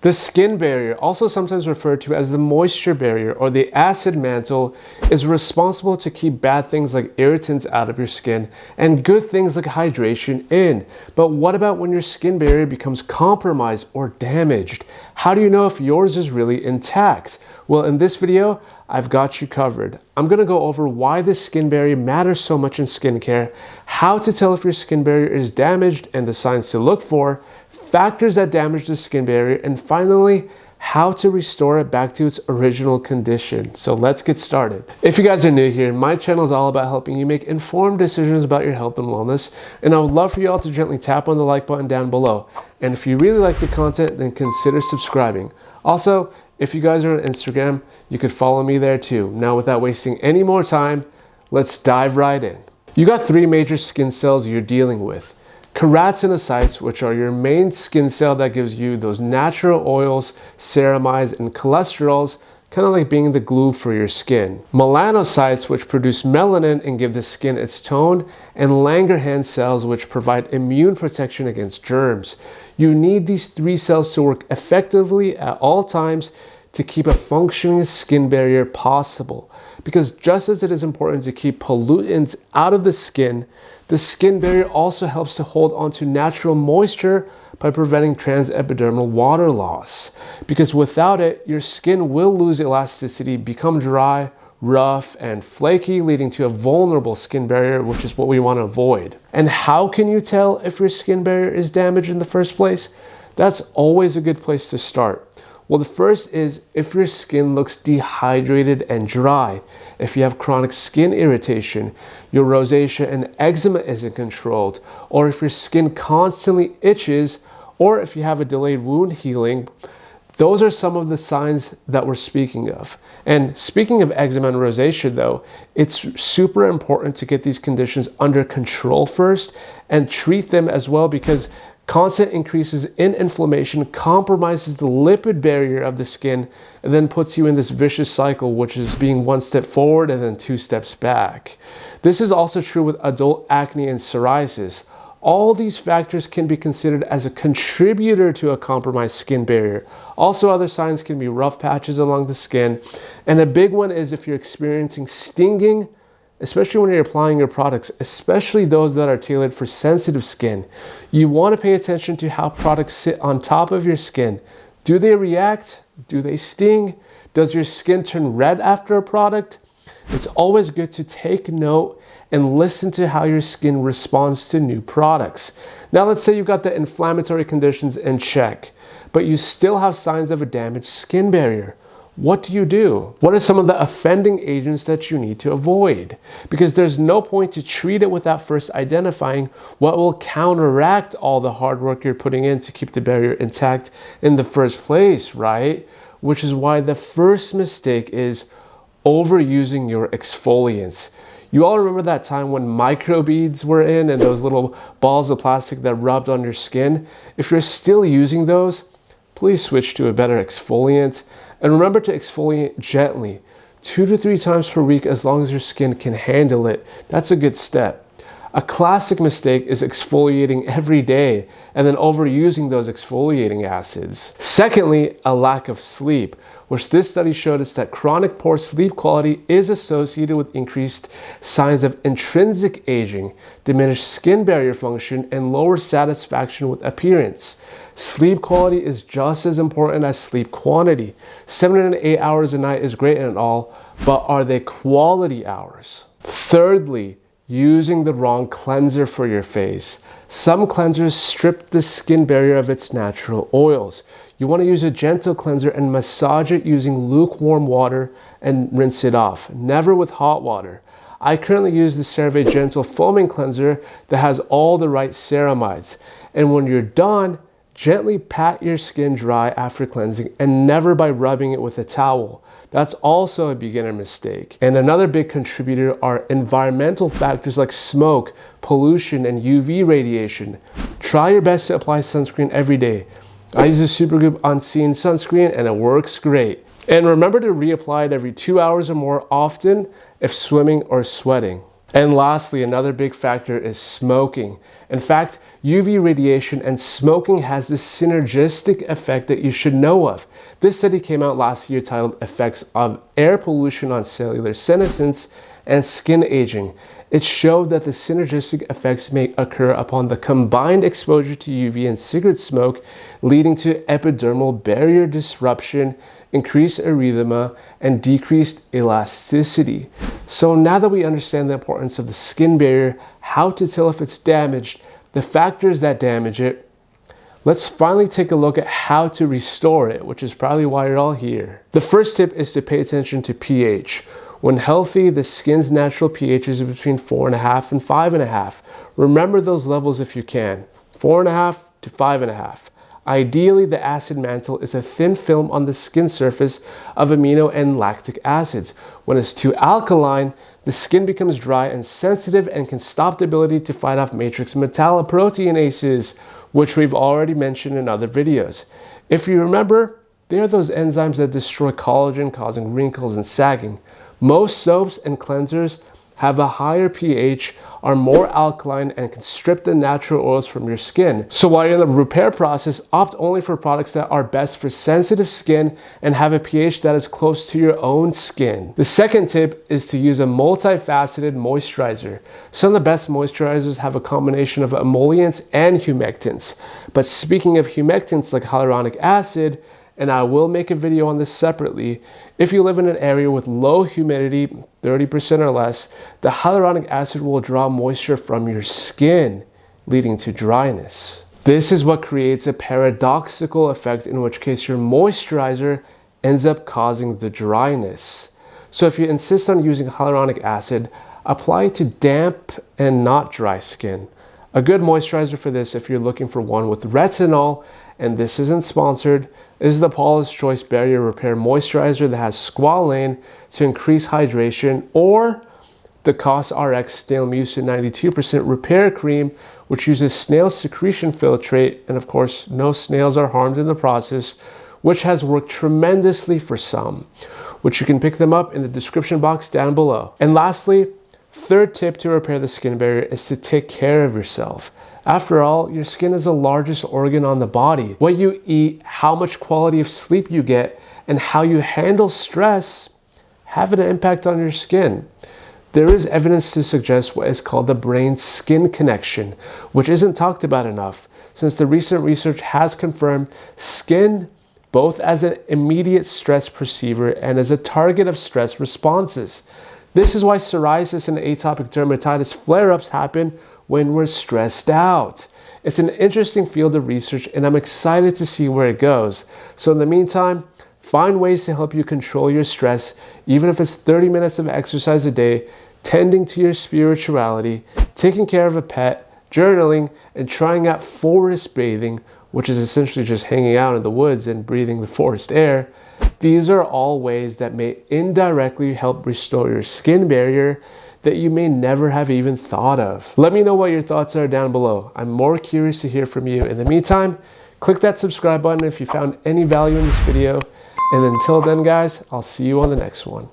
The skin barrier, also sometimes referred to as the moisture barrier or the acid mantle, is responsible to keep bad things like irritants out of your skin and good things like hydration in. But what about when your skin barrier becomes compromised or damaged? How do you know if yours is really intact? Well, in this video, I've got you covered. I'm going to go over why this skin barrier matters so much in skincare, how to tell if your skin barrier is damaged and the signs to look for, factors that damage the skin barrier, and finally, how to restore it back to its original condition. So let's get started. If you guys are new here, my channel is all about helping you make informed decisions about your health and wellness, and I would love for you all to gently tap on the like button down below. And if you really like the content, then consider subscribing. Also, if you guys are on Instagram, you could follow me there too. Now, without wasting any more time, let's dive right in. You got three major skin cells you're dealing with. Keratinocytes, which are your main skin cell that gives you those natural oils, ceramides, and cholesterols, kind of like being the glue for your skin. Melanocytes, which produce melanin and give the skin its tone, and Langerhans cells, which provide immune protection against germs. You need these three cells to work effectively at all times to keep a functioning skin barrier possible. Because just as it is important to keep pollutants out of the skin barrier also helps to hold onto natural moisture by preventing transepidermal water loss. Because without it, your skin will lose elasticity, become dry, rough, and flaky, leading to a vulnerable skin barrier, which is what we want to avoid. And how can you tell if your skin barrier is damaged in the first place? That's always a good place to start. Well, the first is if your skin looks dehydrated and dry, if you have chronic skin irritation, your rosacea and eczema isn't controlled, or if your skin constantly itches, or if you have a delayed wound healing. Those are some of the signs that we're speaking of. And speaking of eczema and rosacea though, it's super important to get these conditions under control first and treat them as well, because constant increases in inflammation compromises the lipid barrier of the skin and then puts you in this vicious cycle, which is being one step forward and then two steps back. This is also true with adult acne and psoriasis. All these factors can be considered as a contributor to a compromised skin barrier. Also, other signs can be rough patches along the skin. And a big one is if you're experiencing stinging, especially when you're applying your products, especially those that are tailored for sensitive skin. You want to pay attention to how products sit on top of your skin. Do they react? Do they sting? Does your skin turn red after a product? It's always good to take note and listen to how your skin responds to new products. Now, let's say you've got the inflammatory conditions in check, but you still have signs of a damaged skin barrier. What do you do? What are some of the offending agents that you need to avoid? Because there's no point to treat it without first identifying what will counteract all the hard work you're putting in to keep the barrier intact in the first place, right? Which is why the first mistake is overusing your exfoliants. You all remember that time when microbeads were in and those little balls of plastic that rubbed on your skin? If you're still using those, please switch to a better exfoliant. And remember to exfoliate gently, 2 to 3 times per week, as long as your skin can handle it. That's a good step. A classic mistake is exfoliating every day and then overusing those exfoliating acids. Secondly, a lack of sleep, which this study showed us that chronic poor sleep quality is associated with increased signs of intrinsic aging, diminished skin barrier function, and lower satisfaction with appearance. Sleep quality is just as important as sleep quantity. 7 to 8 hours a night is great and all, but are they quality hours? Thirdly, using the wrong cleanser for your face. Some cleansers strip the skin barrier of its natural oils. You want to use a gentle cleanser and massage it using lukewarm water and rinse it off, never with hot water. I currently use the CeraVe Gentle Foaming Cleanser that has all the right ceramides. And when you're done, gently pat your skin dry after cleansing and never by rubbing it with a towel. That's also a beginner mistake. And another big contributor are environmental factors like smoke, pollution, and UV radiation. Try your best to apply sunscreen every day. I use the Supergoop Unseen sunscreen and it works great. And remember to reapply it every 2 hours or more often if swimming or sweating. And lastly, another big factor is smoking. In fact, UV radiation and smoking has this synergistic effect that you should know of. This study came out last year titled Effects of Air Pollution on Cellular Senescence and Skin Aging. It showed that the synergistic effects may occur upon the combined exposure to UV and cigarette smoke, leading to epidermal barrier disruption, increased erythema, and decreased elasticity. So now that we understand the importance of the skin barrier, how to tell if it's damaged, the factors that damage it, let's finally take a look at how to restore it, which is probably why you're all here. The first tip is to pay attention to pH. When healthy, the skin's natural pH is between 4.5 and 5.5. Remember those levels if you can, 4.5 to 5.5. Ideally, the acid mantle is a thin film on the skin surface of amino and lactic acids. When it's too alkaline, the skin becomes dry and sensitive and can stop the ability to fight off matrix metalloproteinases, which we've already mentioned in other videos. If you remember, they are those enzymes that destroy collagen, causing wrinkles and sagging. Most soaps and cleansers have a higher pH, are more alkaline, and can strip the natural oils from your skin. So while you're in the repair process, opt only for products that are best for sensitive skin and have a pH that is close to your own skin. The second tip is to use a multifaceted moisturizer. Some of the best moisturizers have a combination of emollients and humectants. But speaking of humectants like hyaluronic acid, and I will make a video on this separately, if you live in an area with low humidity, 30% or less, the hyaluronic acid will draw moisture from your skin, leading to dryness. This is what creates a paradoxical effect, in which case your moisturizer ends up causing the dryness. So if you insist on using hyaluronic acid, apply it to damp and not dry skin. A good moisturizer for this, if you're looking for one with retinol, and this isn't sponsored, is the Paulas Choice Barrier Repair Moisturizer that has squalane to increase hydration, or the CosRx Snail Mucin 92% Repair Cream, which uses snail secretion filtrate, and of course no snails are harmed in the process, which has worked tremendously for some, which you can pick them up in the description box down below. And lastly, third tip to repair the skin barrier is to take care of yourself. After all, your skin is the largest organ on the body. What you eat, how much quality of sleep you get, and how you handle stress have an impact on your skin. There is evidence to suggest what is called the brain-skin connection, which isn't talked about enough, since the recent research has confirmed skin both as an immediate stress perceiver and as a target of stress responses. This is why psoriasis and atopic dermatitis flare-ups happen when we're stressed out. It's an interesting field of research, and I'm excited to see where it goes. So in the meantime, find ways to help you control your stress, even if it's 30 minutes of exercise a day, tending to your spirituality, taking care of a pet, journaling, and trying out forest bathing, which is essentially just hanging out in the woods and breathing the forest air. These are all ways that may indirectly help restore your skin barrier that you may never have even thought of. Let me know what your thoughts are down below. I'm more curious to hear from you. In the meantime, click that subscribe button if you found any value in this video. And until then, guys, I'll see you on the next one.